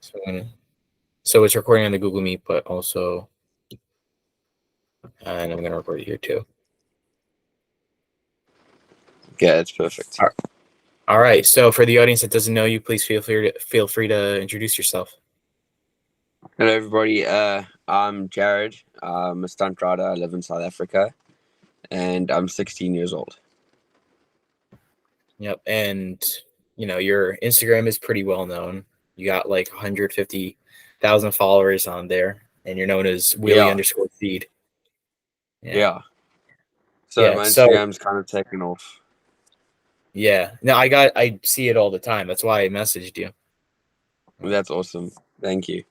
So it's recording on the Google Meet, but also, and I'm going to record it here too. Yeah, it's perfect. All right. So for the audience that doesn't know you, please feel free to introduce yourself. Hello, everybody. I'm Jarryd. I'm a stunt rider. I live in South Africa, and I'm 16 years old. Yep. And your Instagram is pretty well known. You got like 150,000 followers on there, and you're known as Wheelie_feed. Yeah. So Yeah. my So Instagram's kind of taken off. yeah. No, I see it all the time. That's why I messaged you. That's awesome. Thank you.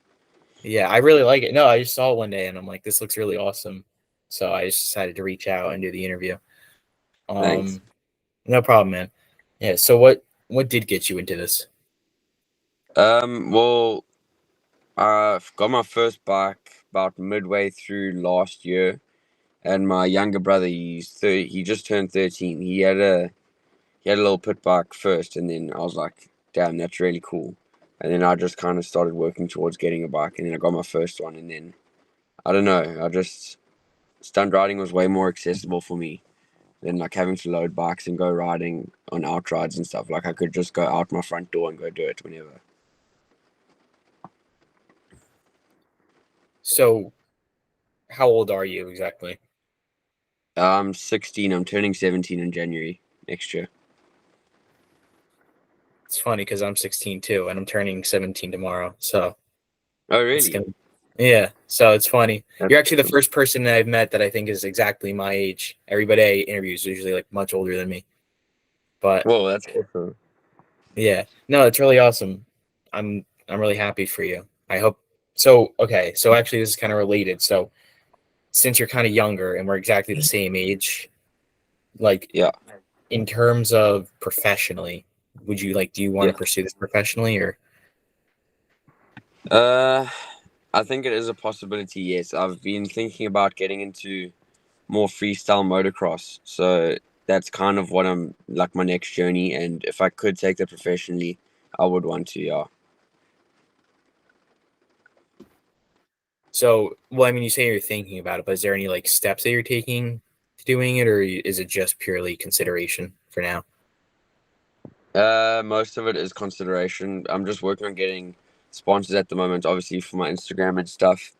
Yeah, I really like it. No, I just saw it one day and I'm like, this looks really awesome. So I just decided to reach out and do the interview. Thanks. No problem, man. Yeah. So what did get you into this? Well, I got my first bike about midway through last year, and my younger brother, he just turned 13. He had a little pit bike first, and then I was like, damn, that's really cool. And then I just kind of started working towards getting a bike, and then I got my first one, and then I don't know, stunt riding was way more accessible for me than like having to load bikes and go riding on out rides and stuff. Like I could just go out my front door and go do it whenever. So how old are you exactly? I'm 16. I'm turning 17 in January next year. It's funny because I'm 16 too, and I'm turning 17 tomorrow. So Oh, it's really? gonna, yeah. So it's funny. That's You're actually the awesome. first person that I've met that I think is exactly my age. Everybody I interview is usually like much older than me. But Whoa, that's awesome. yeah, no, it's really awesome. I'm really happy for you. I hope so. Okay, so actually, this is kind of related. So since you're kind of younger and we're exactly the same age, like Yeah. in terms of professionally, would you do you want Yeah. to pursue this professionally or? Uh, I think it is a possibility, yes. I've been thinking about getting into more freestyle motocross. So that's kind of what I'm like my next journey. And if I could take that professionally, I would want to, yeah. So, well, I mean, you say you're thinking about it, but is there any like steps that you're taking to doing it, or is it just purely consideration for now? Most of it is consideration. I'm just working on getting sponsors at the moment, obviously for my Instagram and stuff.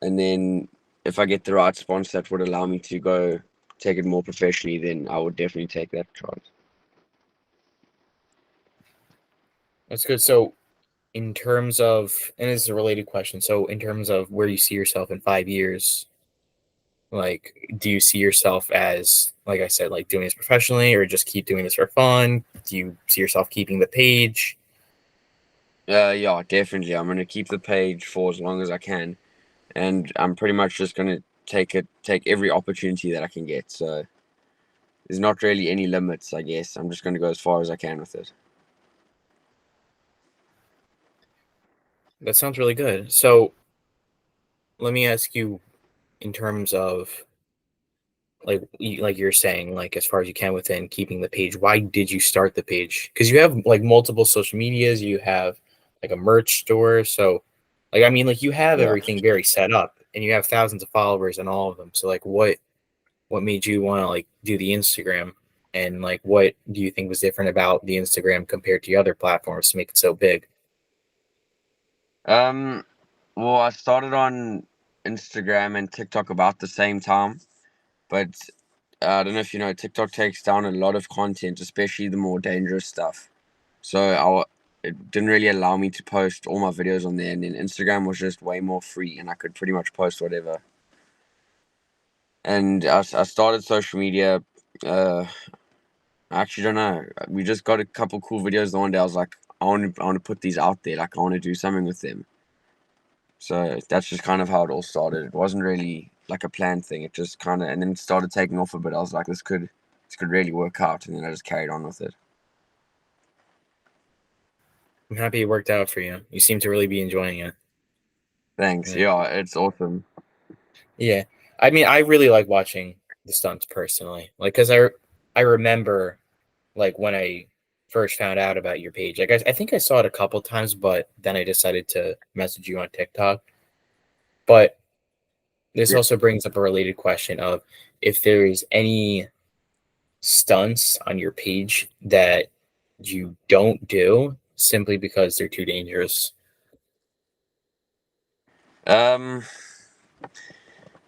And then if I get the right sponsor that would allow me to go take it more professionally, then I would definitely take that chance. That's good. So, in terms of, and this is a related question. So, in terms of where you see yourself in 5 years, like, do you see yourself as, like I said, like doing this professionally, or just keep doing this for fun? Do you see yourself keeping the page? Yeah, definitely. I'm gonna keep the page for as long as I can, and I'm pretty much just gonna take every opportunity that I can get. So there's not really any limits, I guess. I'm just gonna go as far as I can with it. That sounds really good. So, let me ask you, in terms of like you're saying, like as far as you can within keeping the page, why did you start the page? Because you have like multiple social medias, you have like a merch store, so like I mean, like you have Yeah. everything very set up, and you have thousands of followers in all of them. So like, what made you want to like do the Instagram, and like what do you think was different about the Instagram compared to the other platforms to make it so big? Um. Well, I started on Instagram and TikTok about the same time, but I don't know if you know, TikTok takes down a lot of content, especially the more dangerous stuff. So it didn't really allow me to post all my videos on there, and then Instagram was just way more free, and I could pretty much post whatever. And I started social media. Uh, I actually don't know. We just got a couple cool videos the one day. I was like, I want to put these out there. Like, I want to do something with them. So that's just kind of how it all started. It wasn't really like a planned thing. It just kind of, and then it started taking off a bit. I was like, this could really work out, and then I just carried on with it. I'm happy it worked out for you. You seem to really be enjoying it. Thanks. Yeah. Yeah, it's awesome. Yeah. I mean, I really like watching the stunts personally. Like, cause I remember like when I first found out about your page. Like I think I saw it a couple times, but then I decided to message you on TikTok. But this Yeah. also brings up a related question of if there is any stunts on your page that you don't do simply because they're too dangerous. Um,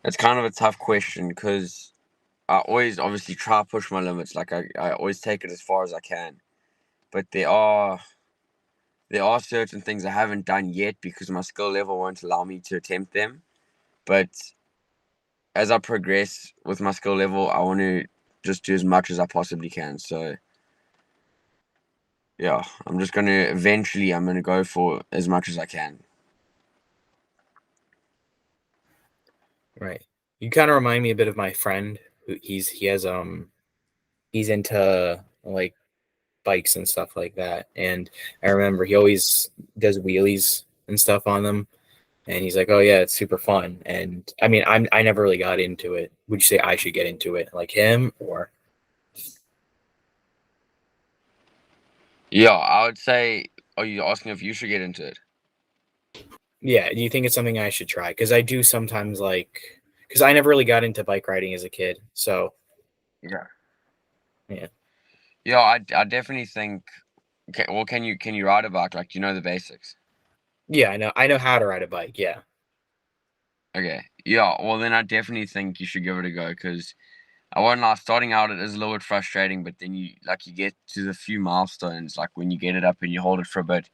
it's kind of a tough question because I always obviously try to push my limits. Like I always take it as far as I can. But there are certain things I haven't done yet because my skill level won't allow me to attempt them. But as I progress with my skill level, I want to just do as much as I possibly can. So yeah, I'm gonna go for as much as I can. Right. You kind of remind me a bit of my friend who he's into like bikes and stuff like that. And I remember he always does wheelies and stuff on them. And he's like, "Oh yeah, it's super fun." And I mean, I never really got into it. Would you say I should get into it like him or? Yeah, I would say. Are you asking if you should get into it? Yeah, do you think it's something I should try? Because I do sometimes like, because I never really got into bike riding as a kid. So Yeah. yeah, Yeah, I definitely think. Okay, well, can you ride a bike? Like, do you know the basics? yeah, I know how to ride a bike. Yeah, Okay. Yeah. Well, then I definitely think you should give it a go because I won't lie. Starting out, it is a little bit frustrating, but then you get to the few milestones, like when you get it up and you hold it for a bit.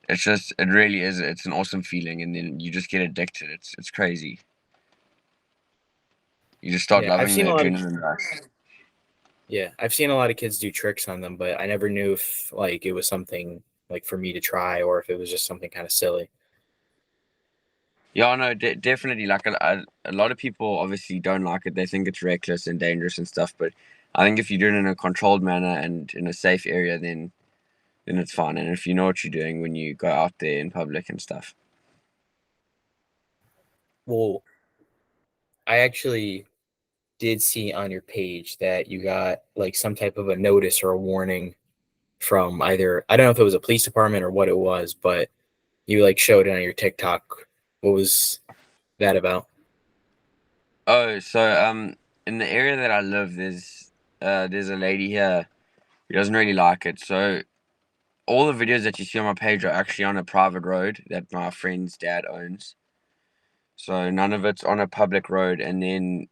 It really is. It's an awesome feeling, and then you just get addicted. It's crazy. You just start yeah. loving the adrenaline rush. I've seen a lot of kids do tricks on them, but I never knew if like it was something like for me to try or if it was just something kind of silly. Yeah, no, definitely. Like a lot of people obviously don't like it. They think it's reckless and dangerous and stuff. But I think if you do it in a controlled manner and in a safe area, then it's fine. And if you know what you're doing when you go out there in public and stuff. Well, I actually did see on your page that you got like some type of a notice or a warning from either I don't know if it was a police department or what it was, but you like showed it on your TikTok. What was that about? Oh, so in the area that I live, there's a lady here who doesn't really like it. So all the videos that you see on my page are actually on a private road that my friend's dad owns. So none of it's on a public road, and then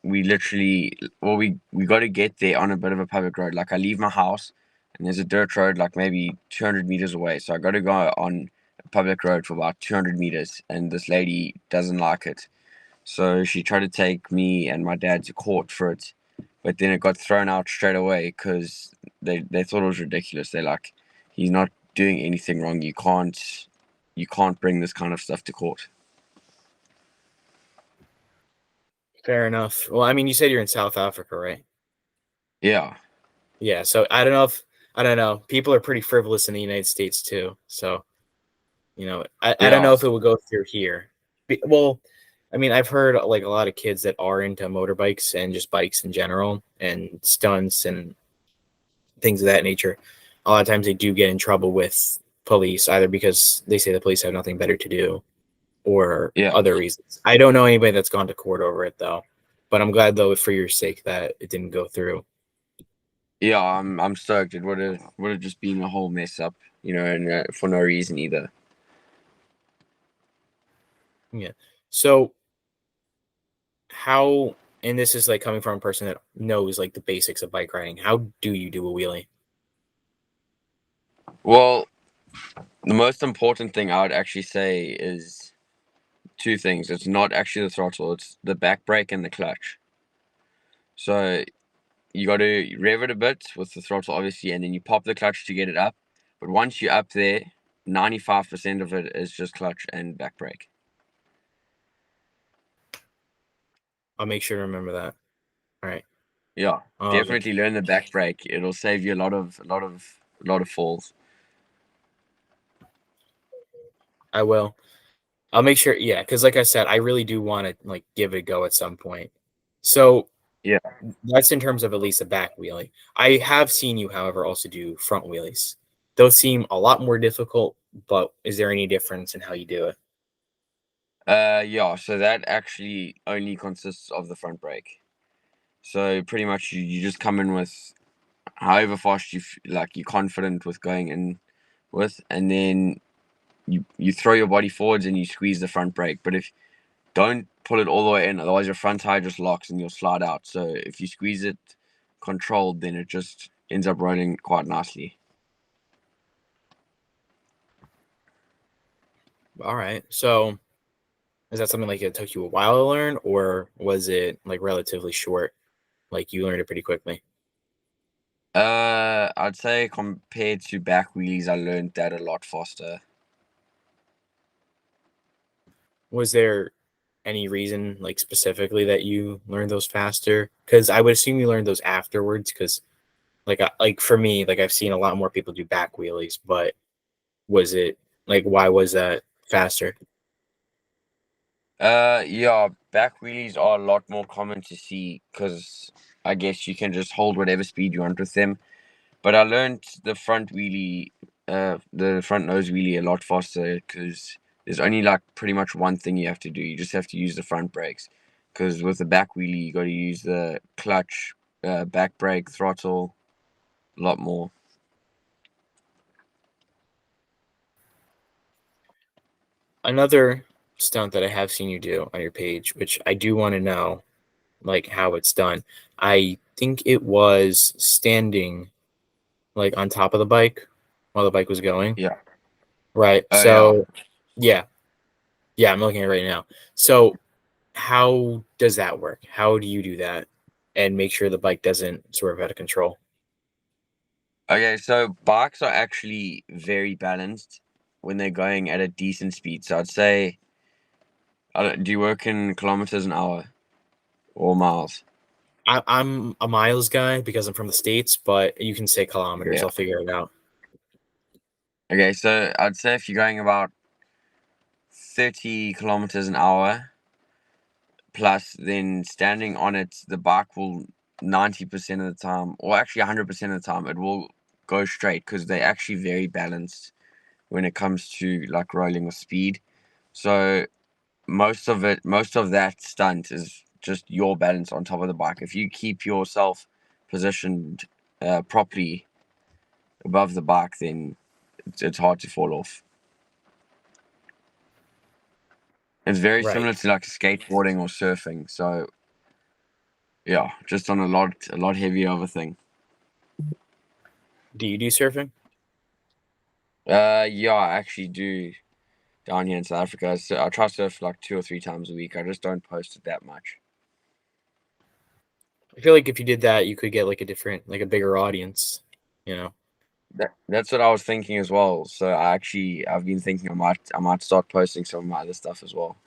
we literally we got to get there on a bit of a public road. Like I leave my house and there's a dirt road like maybe 200 meters away, so I got to go on a public road for about 200 meters, and this lady doesn't like it, so she tried to take me and my dad to court for it, but then it got thrown out straight away because they thought it was ridiculous. They're like, he's not doing anything wrong, you can't bring this kind of stuff to court. Fair enough. Well, I mean, you said you're in South Africa, right? Yeah. Yeah. So I don't know if I don't know. People are pretty frivolous in the United States too. So I don't Yeah. know if it will go through here. Well, I mean, I've heard like a lot of kids that are into motorbikes and just bikes in general and stunts and things of that nature. A lot of times they do get in trouble with police either because they say the police have nothing better to do or Yeah. other reasons. I don't know anybody that's gone to court over it though, but I'm glad though for your sake that it didn't go through. Yeah, I'm stoked. It would have just been a whole mess up, and for no reason either. Yeah. So how and this is like coming from a person that knows like the basics of bike riding. How do you do a wheelie? Well, the most important thing I would actually say is two things. It's not actually the throttle; it's the back brake and the clutch. So you got to rev it a bit with the throttle, obviously, and then you pop the clutch to get it up. But once you're up there, 95% of it is just clutch and back brake. I'll make sure to remember that. All right. Yeah, Um, definitely learn the back brake. It'll save you a lot of falls. I will. I'll make sure. Yeah, because like I said, I really do want to like give it a go at some point. So Yeah. That's in terms of at least a back wheelie. I have seen you, however, also do front wheelies. Those seem a lot more difficult, but is there any difference in how you do it? Yeah, so that actually only consists of the front brake. So pretty much you just come in with however fast like you're confident with going in with, and then you throw your body forwards and you squeeze the front brake. But if don't pull it all the way in, otherwise your front tire just locks and you'll slide out. So if you squeeze it controlled, then it just ends up rolling quite nicely. All right. So is that something like it took you a while to learn, or was it like relatively short? Like you learned it pretty quickly? I'd say compared to back wheelies, I learned that a lot faster. Was there any reason, like specifically, that you learned those faster? Because I would assume you learned those afterwards. Because like for me, like I've seen a lot more people do back wheelies, but was it like why was that faster? Yeah, back wheelies are a lot more common to see because I guess you can just hold whatever speed you want with them. But I learned the front nose wheelie a lot faster because there's only like pretty much one thing you have to do. You just have to use the front brakes. Because with the back wheelie, you got to use the clutch, back brake, throttle, a lot more. Another stunt that I have seen you do on your page, which I do want to know, like how it's done. I think it was standing like on top of the bike while the bike was going. Yeah. Right. Oh yeah. So yeah, yeah, I'm looking at it right now. So how does that work? How do you do that and make sure the bike doesn't swerve out of control? Okay, so bikes are actually very balanced when they're going at a decent speed. So I'd say, do you work in kilometers an hour or miles? I'm a miles guy because I'm from the States, but you can say kilometers. Yeah. I'll figure it out. Okay, so I'd say if you're going about 30 kilometers an hour plus, then standing on it, the bike will 90% of the time, or actually 100% of the time, it will go straight because they're actually very balanced when it comes to like rolling with speed. So most of that stunt is just your balance on top of the bike. If you keep yourself positioned properly above the bike, then it's hard to fall off. It's very Right. similar to like skateboarding or surfing. So yeah, just on a lot heavier of a thing. Do you do surfing? Yeah, I actually do down here in South Africa. So I try to surf like 2 or 3 times a week. I just don't post it that much. I feel like if you did that, you could get like a different, like a bigger audience, you know? That's what I was thinking as well. So I've been thinking I might start posting some of my other stuff as well.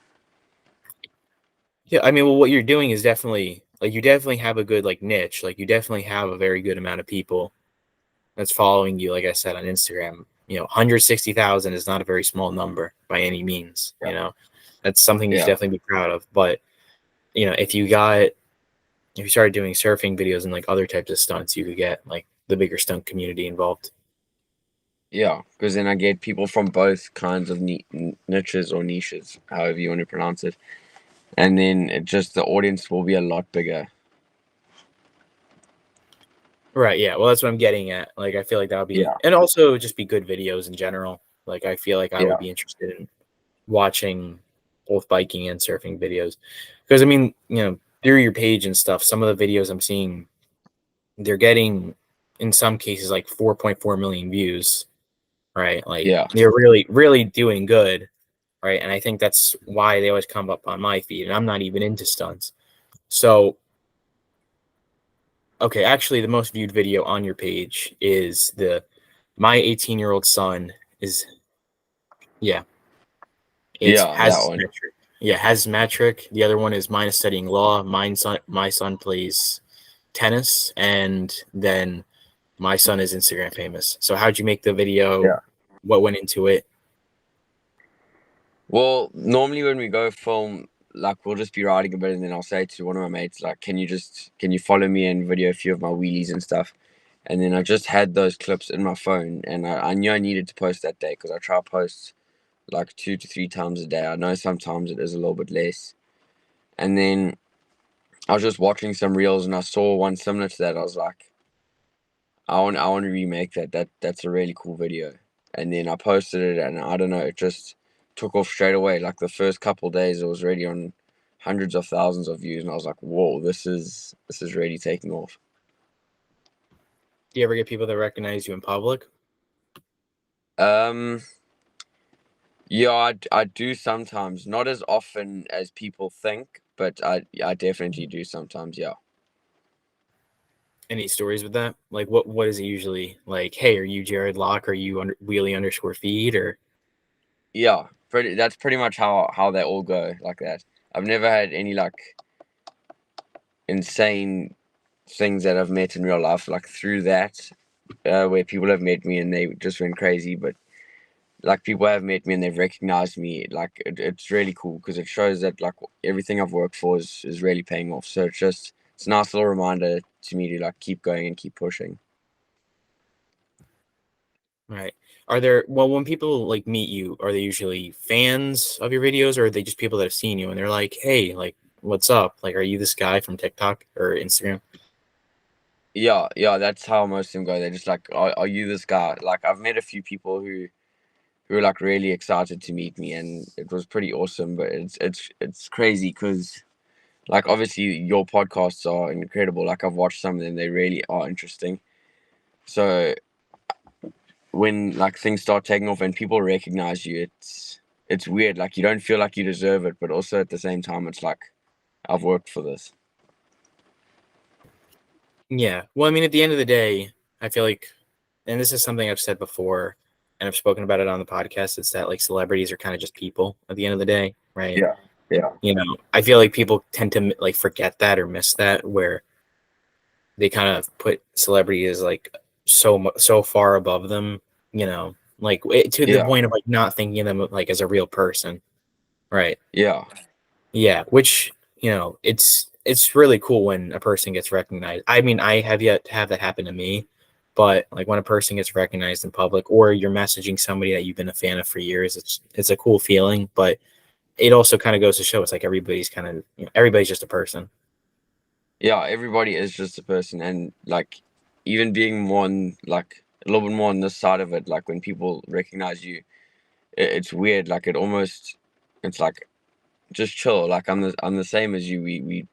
Yeah. I mean, well, what you're doing is definitely like you definitely have a good like niche. Like you definitely have a very good amount of people that's following you. Like I said on Instagram, 160,000 is not a very small number by any means. Yeah. That's something you should Yeah. definitely be proud of. But if you started doing surfing videos and like other types of stunts, you could get like the bigger stunt community involved. Yeah, because then I get people from both kinds of niches or niches, however you want to pronounce it, and then the audience will be a lot bigger. Right. Yeah. Well, that's what I'm getting at. Like, I feel like that would be, Yeah, and also just be good videos in general. Like, I feel like I would yeah, be interested in watching both biking and surfing videos. Because, I mean, through your page and stuff, some of the videos I'm seeing, they're getting, in some cases, like 4.4 million views, right? Like, yeah, they're really, really doing good, right? And I think that's why they always come up on my feed, and I'm not even into stunts. So, okay, actually, the most viewed video on your page is the my 18-year-old son is yeah, it's yeah. That has one. metric. Yeah, has metric. The other one is mine is studying law. My son plays tennis, and then my son is Instagram famous. So how'd you make the video? Yeah. What went into it? Well, normally when we go film, like we'll just be riding a bit, and then I'll say to one of my mates, like, can you follow me and video a few of my wheelies and stuff? And then I just had those clips in my phone, and I knew I needed to post that day because I try to post like 2 to 3 times a day. I know sometimes it is a little bit less. And then I was just watching some reels, and I saw one similar to that. I was like, I want to remake that. That's a really cool video. And then I posted it, and I don't know, it just took off straight away. Like the first couple days, it was already on hundreds of thousands of views, and I was like, whoa, this is really taking off. Do you ever get people that recognize you in public? Um, yeah, I do sometimes, not as often as people think, but I definitely do sometimes. Yeah. Any stories with that? Like, what is it usually like? Hey, are you Jarryd Lock? Are you wheelie underscore feed? Or Yeah, pretty. That's pretty much how they all go like that. I've never had any like insane things that I've met in real life like through that, where people have met me and they just went crazy. But like people have met me and they've recognized me. Like it's really cool because it shows that like everything I've worked for is really paying off. So it's a nice little reminder to me to like keep going and keep pushing. right? Are there when people like meet you, are they usually fans of your videos, or are they just people that have seen you and they're like, hey, like, what's up? Like, are you this guy from TikTok or Instagram? Yeah, yeah, that's how most of them go. They're just like, are you this guy? Like I've met a few people who were like really excited to meet me, and it was pretty awesome. But it's crazy because like obviously your podcasts are incredible. Like I've watched some of them; they really are interesting. So when like things start taking off and people recognize you, it's weird. Like you don't feel like you deserve it, but also at the same time, it's like I've worked for this. Yeah. Well, I mean, at the end of the day, I feel like, and this is something I've said before, and I've spoken about it on the podcast. It's that like celebrities are kind of just people at the end of the day, right? Yeah, yeah, You know, I feel like people tend to like forget that or miss that, where they kind of put celebrity as like so far above them, you know, like to the yeah, point of like not thinking of them like as a real person, right? yeah, Yeah, which, it's really cool when a person gets recognized. I mean, I have yet to have that happen to me, but like when a person gets recognized in public, or you're messaging somebody that you've been a fan of for years, it's a cool feeling. But it also kind of goes to show it's like everybody's kind of, everybody's just a person. yeah. Everybody is just a person, and like even being more on like a little bit more on this side of it, like when people recognize you, it's weird. Like it's like just chill. Like I'm the same as you.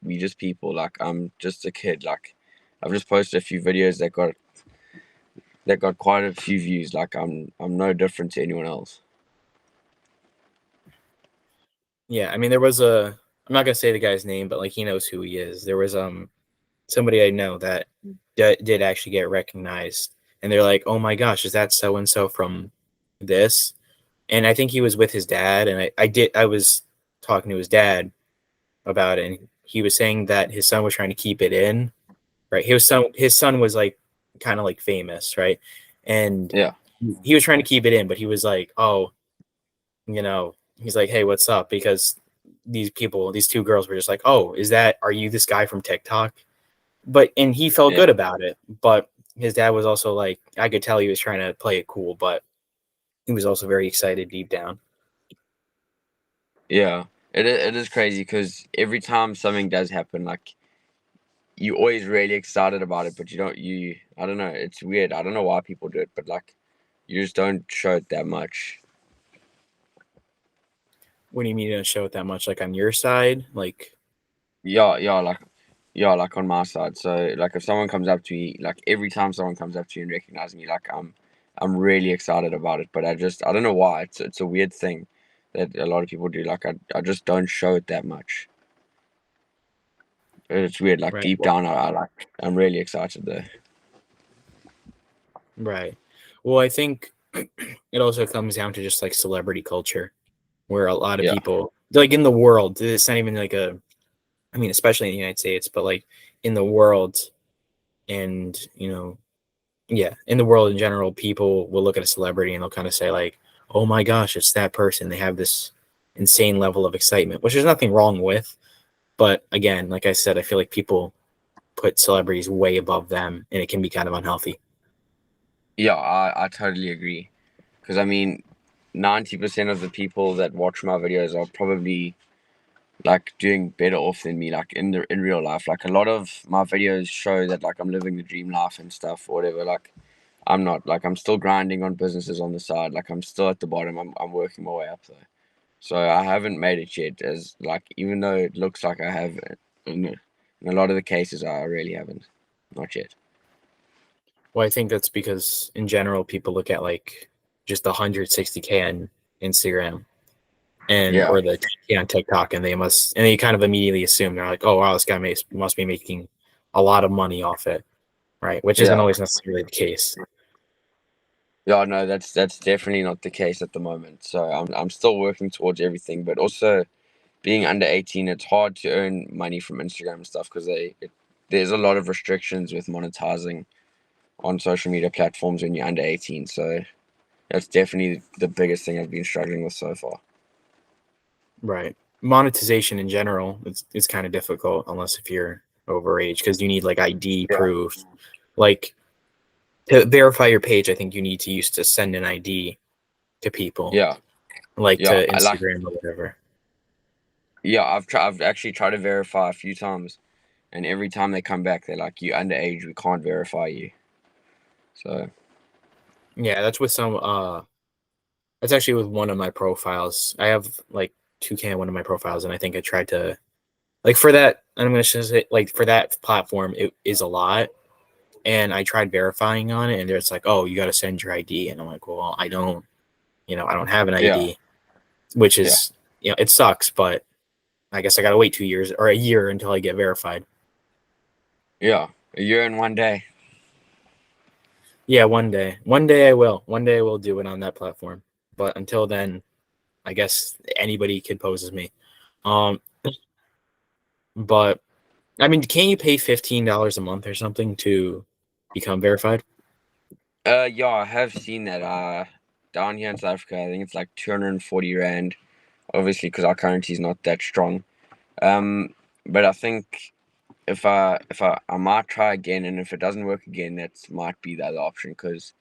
We just people. Like I'm just a kid. Like I've just posted a few videos that got quite a few views. Like I'm no different to anyone else. Yeah, I mean, there was a, I'm not gonna say the guy's name, but like he knows who he is. There was somebody I know that did actually get recognized, and they're like, "Oh my gosh, is that so and so from this?" And I think he was with his dad, and I was talking to his dad about it, and he was saying that his son was trying to keep it in, right? His son was like kind of like famous, right? And Yeah, he was trying to keep it in, but he was like, "Oh, he's like, hey, what's up?" Because these two girls were just like, "Oh, are you this guy from TikTok?" And he felt yeah, good about it. But his dad was also like, I could tell he was trying to play it cool, but he was also very excited deep down. yeah. It is crazy because every time something does happen, like you always really excited about it, but you don't. I don't know. It's weird. I don't know why people do it, but like you just don't show it that much. What do you mean you don't show it that much? Like on your side? Like, Yeah, yeah, like on my side. So like if someone comes up to me, like every time someone comes up to you and recognizes me, like I'm really excited about it. But I don't know why. It's a weird thing that a lot of people do. Like I just don't show it that much. It's weird. Like right. deep Well, down, I'm really excited though. right. Well, I think it also comes down to just like celebrity culture, where a lot of Yeah, people, like in the world, it's not even like I mean, especially in the United States, but like in the world, and yeah, in the world in general, people will look at a celebrity and they'll kind of say like, "Oh my gosh, it's that person. They have this insane level of excitement, which there's nothing wrong with. But again, like I said, I feel like people put celebrities way above them, and it can be kind of unhealthy. Yeah, I totally agree. Because I mean, 90% of the people that watch my videos are probably like doing better off than me, like in real life. Like a lot of my videos show that like I'm living the dream life and stuff or whatever. Like I'm not. Like I'm still grinding on businesses on the side. Like I'm still at the bottom. I'm working my way up though. So I haven't made it yet. As like even though it looks like I have, in a lot of the cases I really haven't. Not yet. Well, I think that's because in general, people look at like just the 160K on Instagram and Yeah. or the 10K on TikTok, and they kind of immediately assume they're like, oh wow, this guy must be making a lot of money off it, right? Which isn't Yeah. always necessarily the case. Yeah, no, that's definitely not the case at the moment. So I'm still working towards everything, but also being under 18, it's hard to earn money from Instagram and stuff because there's a lot of restrictions with monetizing on social media platforms when you're under 18. So that's definitely the biggest thing I've been struggling with so far. Right. Monetization in general is kind of difficult unless if you're overage because you need like ID Yeah. proof. Like to verify your page, I think you need to use to send an ID to people, Yeah, like yeah, to I like. Instagram or whatever. Yeah, I've actually tried to verify a few times, and every time they come back, they're like, "You underage, we can't verify you." So Yeah, that's with some that's actually with one of my profiles. I have like 2K on one of my profiles, and I think I tried to like for that. I'm gonna just say like for that platform, it is a lot, and I tried verifying on it, and it's like, oh, you got to send your ID, and I'm like, well, I don't have an yeah, ID, which yeah, is it sucks, but I guess I got to wait 2 years or a year until I get verified. yeah. A year and 1 day. Yeah, one day I will do it on that platform, but until then, I guess anybody can pose as me. Um, but I mean, can't you pay $15 a month or something to become verified? Yeah, I have seen that. Down here in South Africa, I think it's like 240 rand. Obviously, because our currency is not that strong. Um, but I think if I might try again, and if it doesn't work again, that might be the other option. Because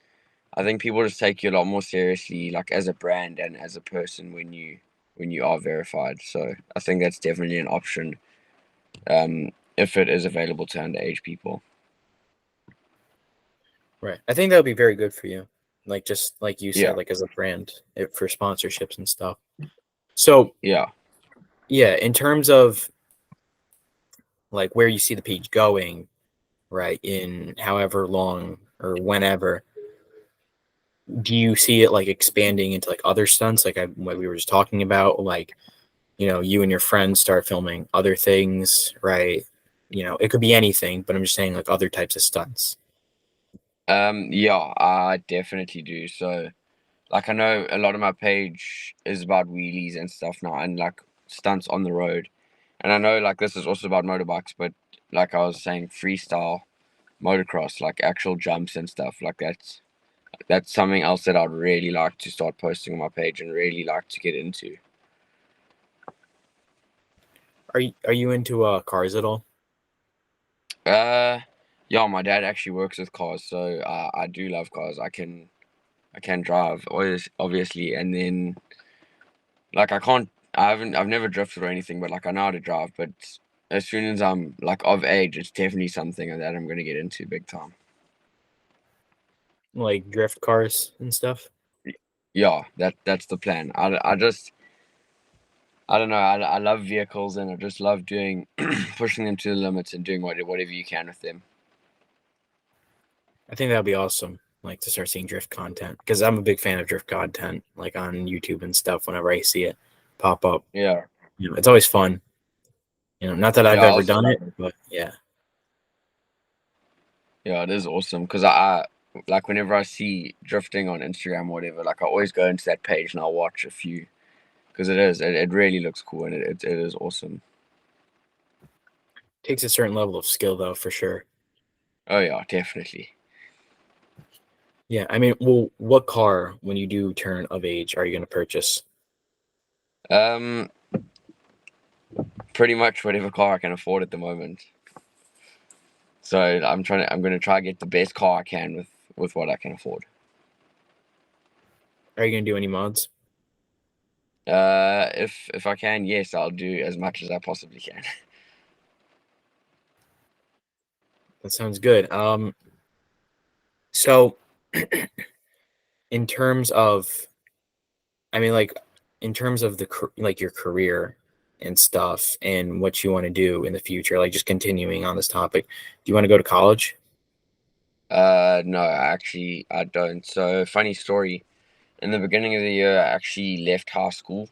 I think people just take you a lot more seriously, like as a brand and as a person when you are verified. So I think that's definitely an option. If it is available to underage people. Right. I think that would be very good for you. Like just like you said, Yeah, like as a brand for sponsorships and stuff. So yeah. yeah, in terms of like where you see the page going, right, in however long or whenever, do you see it like expanding into like other stunts, like what we were just talking about, like you and your friends start filming other things, right? It could be anything, but I'm just saying like other types of stunts. Yeah, I definitely do. So, like, I know a lot of my page is about wheelies and stuff now, and like stunts on the road. And I know like this is also about motorbikes, but like I was saying, freestyle motocross, like actual jumps and stuff, like that's something else that I'd really like to start posting on my page and really like to get into. Are you into cars at all? Uh, yeah, my dad actually works with cars, so I do love cars. I can drive, obviously, and then like I've never drifted or anything, but like I know how to drive. But as soon as I'm like of age, it's definitely something that I'm gonna get into big time. Like drift cars and stuff? Yeah, that's the plan. I don't know. I love vehicles and I just love doing pushing them to the limits and doing whatever you can with them. I think that would be awesome, like to start seeing drift content because I'm a big fan of drift content, like on YouTube and stuff. Whenever I see it pop up, Yeah, it's always fun. Not that I've yeah. I ever also done it, love it. but yeah. Yeah, it is awesome because I like whenever I see drifting on Instagram or whatever, like I always go into that page and I'll watch a few because it really looks cool and it is awesome. Takes a certain level of skill though, for sure. Oh yeah, definitely. Yeah, I mean, well, what car when you do turn of age are you going to purchase? Um, Pretty much whatever car I can afford at the moment. So I'm gonna try get the best car I can with what I can afford. Are you gonna do any mods? If I can, yes, I'll do as much as I possibly can. That sounds good. So in terms of, I mean, like, in terms of like your career and stuff and what you want to do in the future, like just continuing on this topic, do you want to go to college? No, actually, I don't. So, funny story. In the beginning of the year, I actually left high school.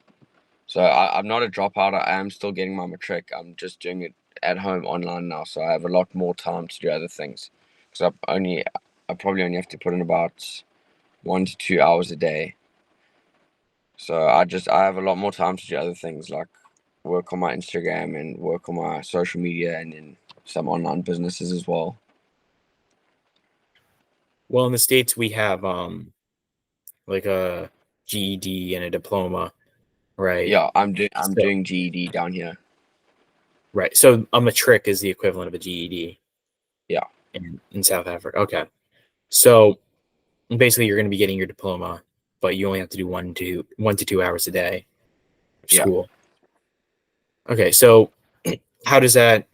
So, I'm not a dropout. I am still getting my matric. I'm just doing it at home online now. So, I have a lot more time to do other things. Because I probably only have to put in about 1 to 2 hours a day. So, I have a lot more time to do other things like work on my Instagram and work on my social media and then some online businesses as well. Well, in the States, we have like a GED and a diploma, right? Yeah, I'm So, doing GED down here. right. So a matric is the equivalent of a GED Yeah, in South Africa. Okay. So basically, you're going to be getting your diploma, but you only have to do 1 to 2 hours a day of yeah. school. Okay. So how does that,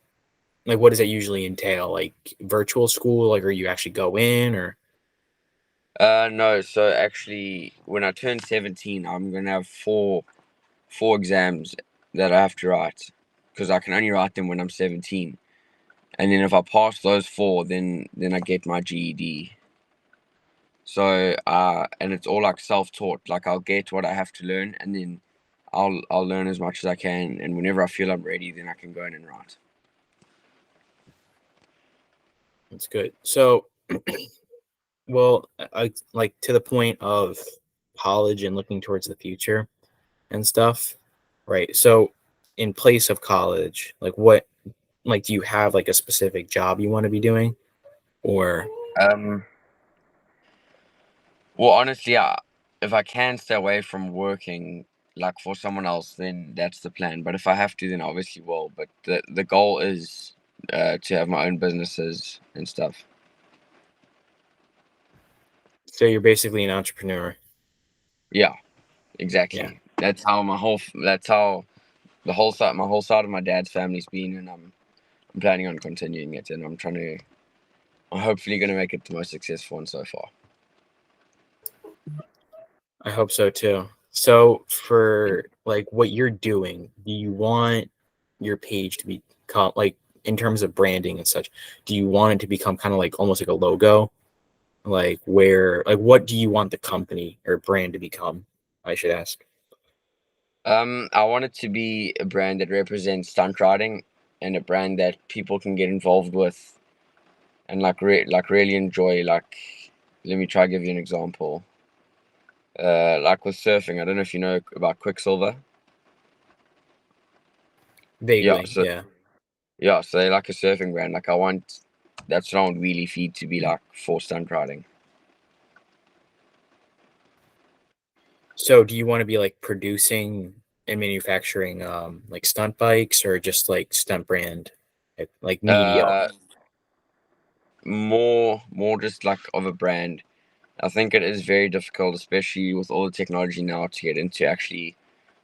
like, what does that usually entail? Like virtual school? Like, are you actually go in or? No. So actually, when I turn 17, I'm gonna have four exams that I have to write because I can only write them when I'm 17. And then if I pass those four, then I get my GED. So and it's all like self-taught. Like I'll get what I have to learn, and then I'll learn as much as I can. And whenever I feel I'm ready, then I can go in and write. That's good. So, well, like to the point of college and looking towards the future and stuff, right? So, in place of college, like what, like, do you have like a specific job you want to be doing, or Um, Well, honestly, if I can stay away from working like for someone else, then that's the plan. But if I have to, then obviously will. But the goal is to have my own businesses and stuff. so you're basically an entrepreneur? Yeah, Yeah, exactly. That's how the whole side my whole side of my dad's family's been, and I'm planning on continuing it, and I'm hopefully gonna make it the most successful one so far. I hope so too. So, for like what you're doing, do you want your page to become like, in terms of branding and such? Do you want it to become kind of like almost like a logo? Like where, like what do you want the company or brand to become? I should ask. I want it to be a brand that represents stunt riding and a brand that people can get involved with and like really enjoy. Like, let me try to give you an example. Like with surfing, I don't know if you know about Quicksilver. Yeah, Vaguely, so yeah. yeah, so they like a surfing brand. Like I want that's what I want Wheelie Feed to be like for stunt riding. So do you want to be like producing and manufacturing like stunt bikes or just like stunt brand like media? Uh, more just like of a brand. I think it is very difficult, especially with all the technology now, to get into actually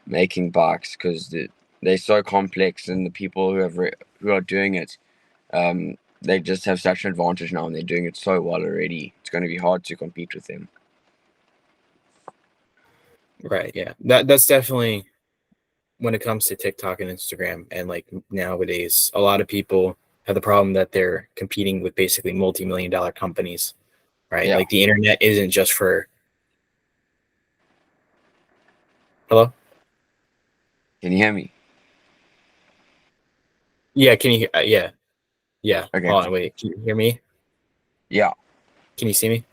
making bikes because they're so complex, and the people who are doing it, they just have such an advantage now, and they're doing it so well already. It's going to be hard to compete with them. Right, yeah. That's definitely, when it comes to TikTok and Instagram and like nowadays, a lot of people have the problem that they're competing with basically multi-million dollar companies, right? Yeah, Like the internet isn't just for, hello? can you hear me? Yeah, can you yeah. Yeah. Okay, Hold on, cool. wait. Can you hear me? Yeah, Can you see me?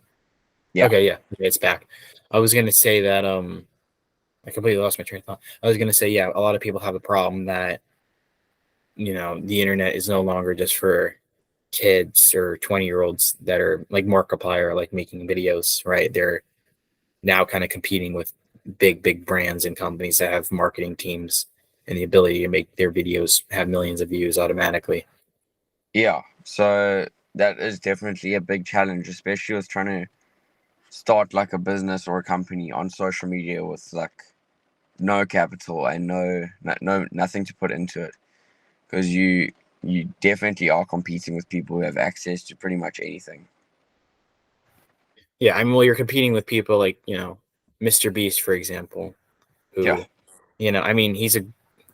yeah. Okay, yeah. Okay, it's back. I was gonna say that I completely lost my train of thought. I was gonna say, yeah, a lot of people have a problem that, the internet is no longer just for kids or 20-year-olds that are like Markiplier, like making videos, right? They're now kind of competing with big brands and companies that have marketing teams and the ability to make their videos have millions of views automatically. Yeah, so that is definitely a big challenge, especially with trying to start like a business or a company on social media with like no capital and nothing to put into it, because you definitely are competing with people who have access to pretty much anything. Yeah, I mean, well, you're competing with people like, Mr. Beast, for example, Yeah, who, I mean,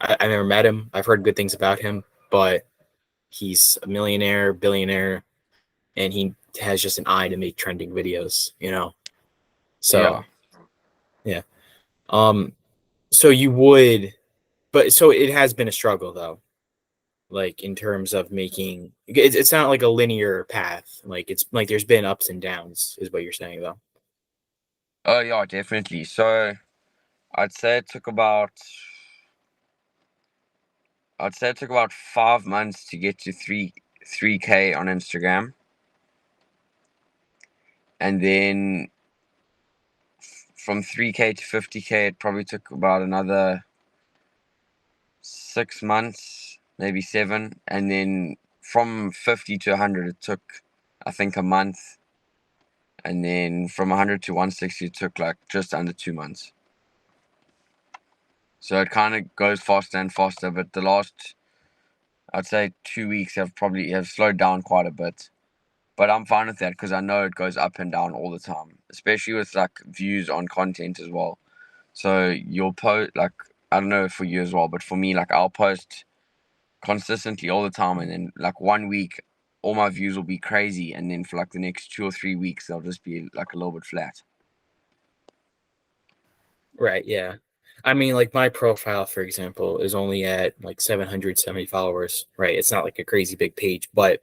I've never met him. I've heard good things about him, but he's a millionaire, billionaire, and he has just an eye to make trending videos. yeah. So, yeah. Um, so you would, but so it has been a struggle though, like in terms of making it's not like a linear path. Like it's like there's been ups and downs, is what you're saying though. Oh yeah, definitely. So I'd say it took about I'd say it took about 5 months to get to three K on Instagram, and then from 3K to 50K, it probably took about another 6 months, maybe seven, and then from 50 to 100, it took I think a month, and then from 100 to 160, it took like just under 2 months. So it kind of goes faster and faster, but the last I'd say 2 weeks have slowed down quite a bit. But I'm fine with that because I know it goes up and down all the time, especially with like views on content as well. So you'll post like, I don't know for you as well, but for me, like I'll post consistently all the time, and then like 1 week, all my views will be crazy, and then for like the next 2 or 3 weeks, they'll just be like a little bit flat. Right, yeah. I mean, like my profile, for example, is only at like 770 followers, right? It's not like a crazy big page, but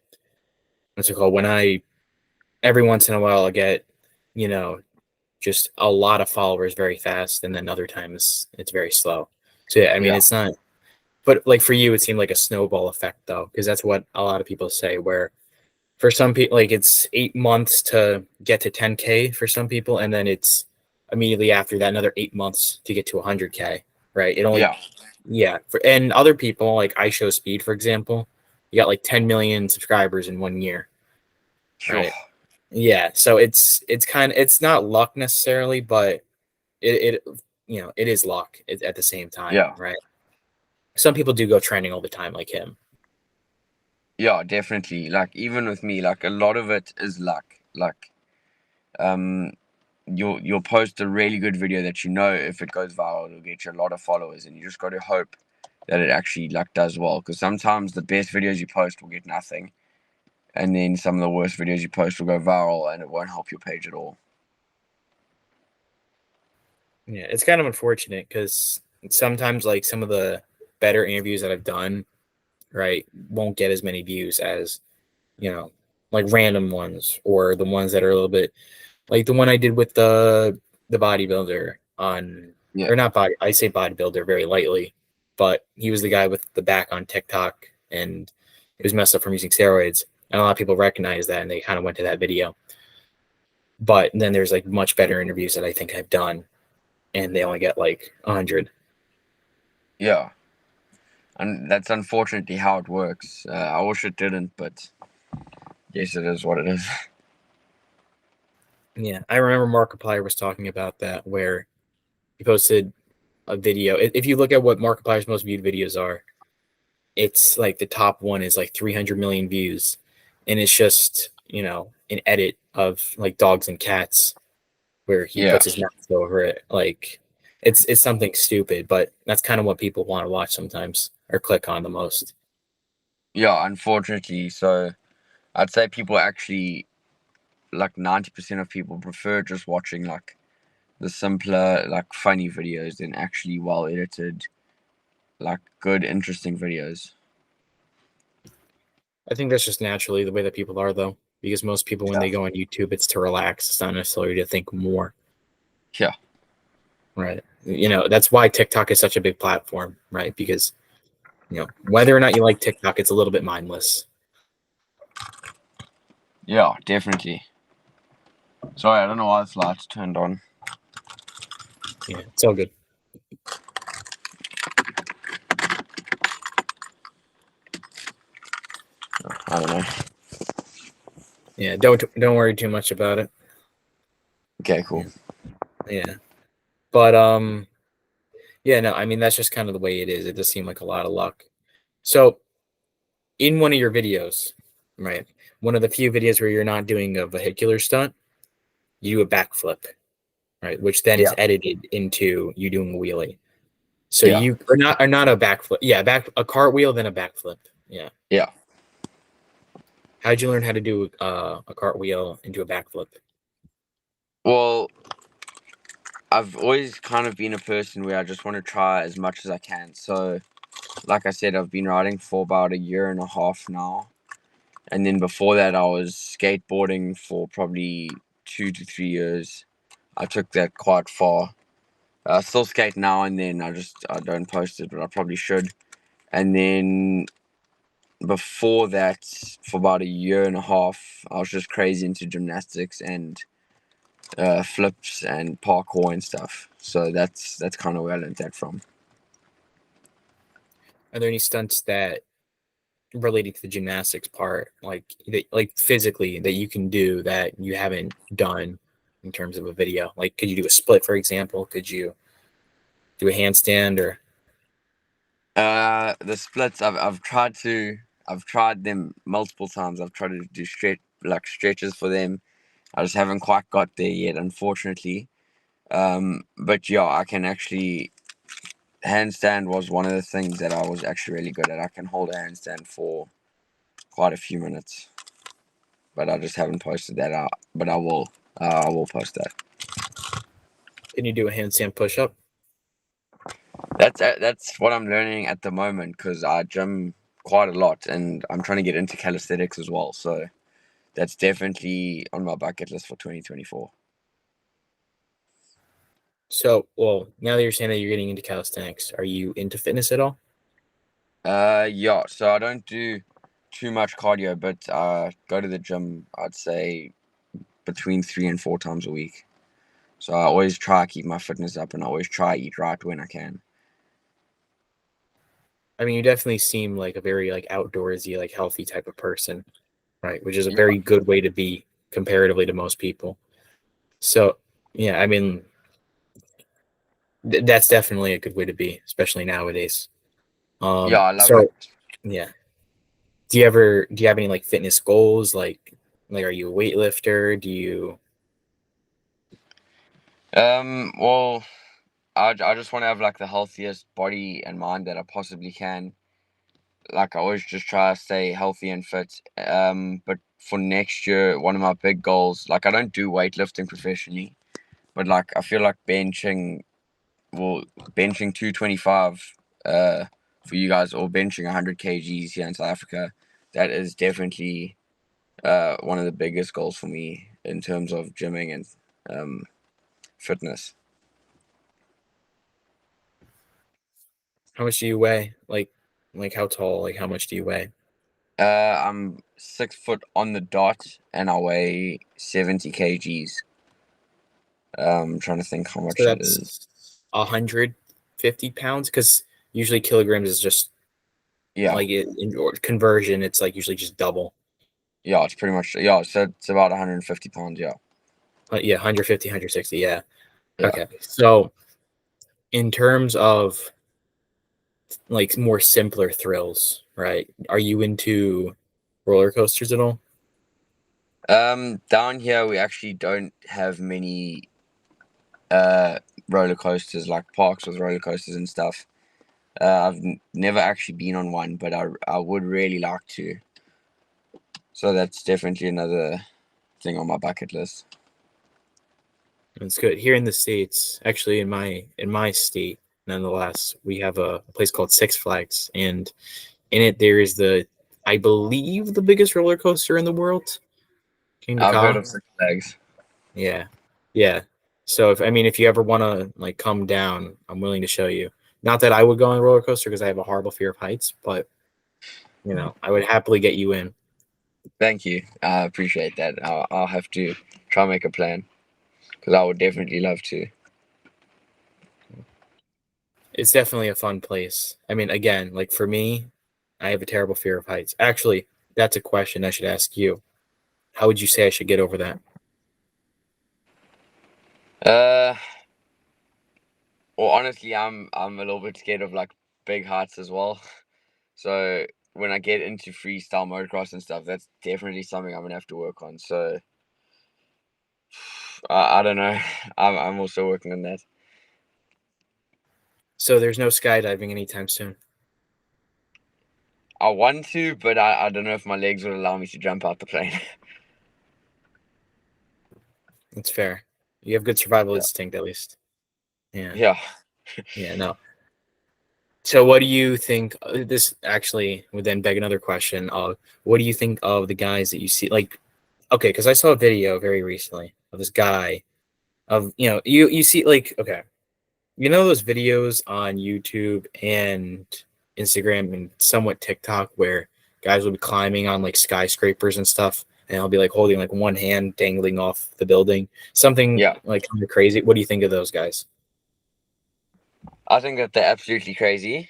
what's it called? When I every once in a while I get, you know, just a lot of followers very fast, and then other times it's very slow. So yeah, I mean Yeah, it's not, but like for you, it seemed like a snowball effect though, because that's what a lot of people say. Where for some people, like it's 8 months to get to 10K for some people, and then it's immediately after that another 8 months to get to 100K. Right? It only, yeah, yeah. And other people like I Show Speed, for example, you got like 10 million subscribers in 1 year. sure, Right? Yeah. So it's not luck necessarily, but it it is luck at the same time, yeah, right? Some people do go trending all the time, like him. yeah, definitely. Like even with me, like a lot of it is luck. Like um you'll post a really good video that you know if it goes viral it'll get you a lot of followers, and you just got to hope that it actually like does well, because sometimes the best videos you post will get nothing, and then some of the worst videos you post will go viral and it won't help your page at all. Yeah, it's kind of unfortunate because sometimes like some of the better interviews that I've done, right, won't get as many views as, you know, like random ones or the ones that are a little bit like the one I did with the bodybuilder on, Yeah, or not body, I say bodybuilder very lightly, but he was the guy with the back on TikTok and it was messed up from using steroids. And a lot of people recognize that and they kind of went to that video. But then there's like much better interviews that I think I've done and they only get like 100. yeah, and that's unfortunately how it works. I wish it didn't, but yes, it is what it is. Yeah, I remember Markiplier was talking about that where he posted a video. If you look at what Markiplier's most viewed videos are, it's like the top one is like 300 million views, and it's just an edit of like dogs and cats where he Yeah, puts his mouth over it. Like it's something stupid, but that's kind of what people want to watch sometimes or click on the most. yeah, unfortunately. So I'd say people actually, like 90% of people prefer just watching like the simpler, like funny videos than actually well edited, like good, interesting videos. I think that's just naturally the way that people are, though, because most people when Yeah. they go on YouTube, it's to relax. It's not necessarily to think more. Yeah. Right. That's why TikTok is such a big platform, right? Because, whether or not you like TikTok, it's a little bit mindless. Yeah, definitely. Sorry, I don't know why this light's turned on. Yeah, it's all good. I don't know. Yeah, don't worry too much about it. Okay, cool. Yeah, yeah. But yeah, no, I mean that's just kind of the way it is. It does seem like a lot of luck. So in one of your videos, right? One of the few videos where you're not doing a vehicular stunt, you do a backflip, right? Which then is Yeah, edited into you doing a wheelie. So yeah, you are not a backflip. Yeah, back a cartwheel, then a backflip. Yeah. yeah. How'd you learn how to do a cartwheel into a backflip? Well, I've always kind of been a person where I just want to try as much as I can. So, like I said, I've been riding for about a year and a half now. And then before that, I was skateboarding for probably 2 to 3 years. I took that quite far. I still skate now and then. I don't post it, but I probably should. And then before that, for about a year and a half, I was just crazy into gymnastics and flips and parkour and stuff. So that's kind of where I learned that from. Are there any stunts that related to the gymnastics part, like physically that you can do that you haven't done in terms of a video? Like, could you do a split, for example? Could you do a handstand or The splits I've tried them multiple times. I've tried to do stretches for them. I just haven't quite got there yet, unfortunately. But yeah, I can actually handstand was one of the things that I was actually really good at. I can hold a handstand for quite a few minutes, but I just haven't posted that out. But I will. I will post that. can you do a handstand push up? That's what I'm learning at the moment because I gym quite a lot and I'm trying to get into calisthenics as well. So that's definitely on my bucket list for 2024. So, well, now that you're saying that you're getting into calisthenics, are you into fitness at all? Yeah. So I don't do too much cardio, but go to the gym. I'd say between 3 and 4 times a week. So I always try to keep my fitness up and I always try to eat right when I can. I mean, you definitely seem like a very like outdoorsy, like healthy type of person, right? Which is a Yeah. very good way to be comparatively to most people. So, yeah, I mean, that's definitely a good way to be, especially nowadays. Yeah, I love it. So yeah, do you have any like fitness goals? Like, are you a weightlifter? Do you? Well, I just want to have like the healthiest body and mind that I possibly can. Like I always just try to stay healthy and fit. But for next year, one of my big goals, like I don't do weightlifting professionally, but like I feel like well, benching 225, for you guys, or benching 100 kgs here in South Africa, that is definitely one of the biggest goals for me in terms of gymming and um fitness. How much do you weigh? Like how tall? Like how much do you weigh? I'm 6 foot on the dot and I weigh 70 kgs. I'm trying to think how So much that is. that's 150 pounds, because usually kilograms is just Yeah, like in or conversion. It's like usually just double. yeah, it's pretty much, yeah. So it's about 150 pounds. Yeah, Yeah, 150, 160. Yeah. yeah. Okay. So in terms of like more simpler thrills, right? Are you into roller coasters at all? Down here we actually don't have many uh roller coasters, like parks with roller coasters and stuff. I've never actually been on one, but I would really like to. So that's definitely another thing on my bucket list. It's good here in the States. Actually, in my state, nonetheless, we have a place called Six Flags, and in it there is I believe, the biggest roller coaster in the world, King I've heard Ka. of Six Flags. Yeah, yeah. So if you ever want to like come down, I'm willing to show you. Not that I would go on a roller coaster because I have a horrible fear of heights, but I would happily get you in. Thank you. I appreciate that. I'll have to try and make a plan because I would definitely love to. It's definitely a fun place. I mean, again, like for me, I have a terrible fear of heights. Actually, that's a question I should ask you. How would you say I should get over that? Uh, well, honestly, I'm a little bit scared of like big heights as well. So when I get into freestyle motocross and stuff, that's definitely something I'm gonna have to work on. So I don't know. I'm also working on that. So there's no skydiving anytime soon. I want to, but I don't know if my legs would allow me to jump out the plane. That's fair. You have good survival Yeah. instinct, at least. Yeah. Yeah. Yeah. No. So, what do you think? This actually would then beg another question of what do you think of the guys that you see? Like, okay, because I saw a video very recently of this guy of you see like okay, you know those videos on YouTube and Instagram and somewhat TikTok where guys will be climbing on like skyscrapers and stuff, and I'll be like holding like one hand dangling off the building, something Yeah. like kind of crazy. What do you think of those guys? I think that they're absolutely crazy.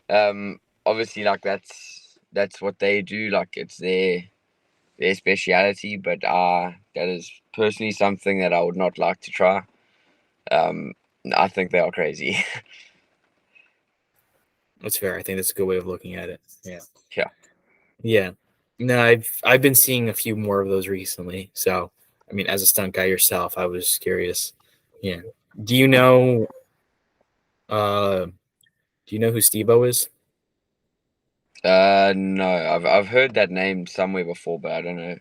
Obviously, like that's what they do. Like it's their speciality. But that is personally something that I would not like to try. Um, I think they are crazy. That's fair. I think that's a good way of looking at it. Yeah. Yeah. Yeah. No, I've been seeing a few more of those recently. So, I mean, as a stunt guy yourself, I was curious. Yeah. Do you know do you know who Steve-O is? No, I've heard that name somewhere before, but I don't know.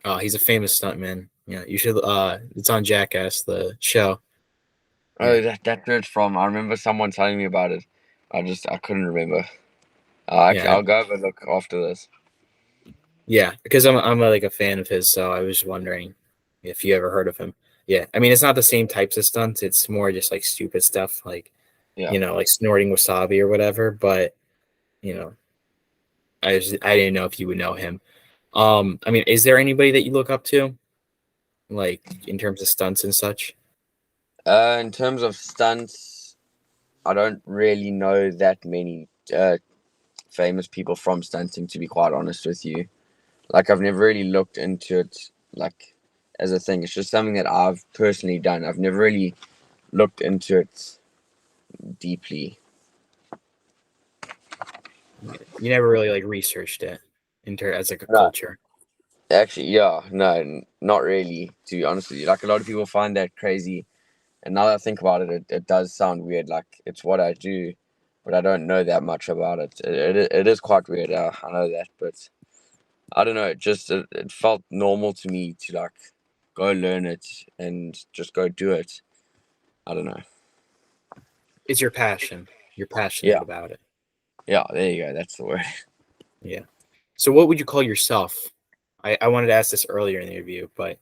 Oh, he's a famous stuntman. Yeah, you should it's on Jackass, the show. Oh, Yeah. that's where it's from. I remember someone telling me about it. I couldn't remember. Yeah. I'll go have a look after this. Yeah, because I'm like a fan of his, so I was wondering if you ever heard of him. Yeah. I mean, it's not the same types of stunts. It's more just like stupid stuff like, Yeah. like snorting wasabi or whatever, but you know, I didn't know if you would know him. I mean, is there anybody that you look up to, like in terms of stunts and such? In terms of stunts, I don't really know that many famous people from stunting, to be quite honest with you. Like, I've never really looked into it, like, as a thing. It's just something that I've personally done. I've never really looked into it deeply. You never really like researched it into as like a No, culture. actually, yeah, no, not really, to be honest with you. Like, a lot of people find that crazy. And now that I think about it, it does sound weird. Like, it's what I do, but I don't know that much about it. It is quite weird. I know that, but I don't know. It felt normal to me to like go learn it and just go do it. I don't know. It's your passion. You're Yeah, passionate about it. yeah. There you go. That's the word. Yeah. So what would you call yourself? I wanted to ask this earlier in the interview, but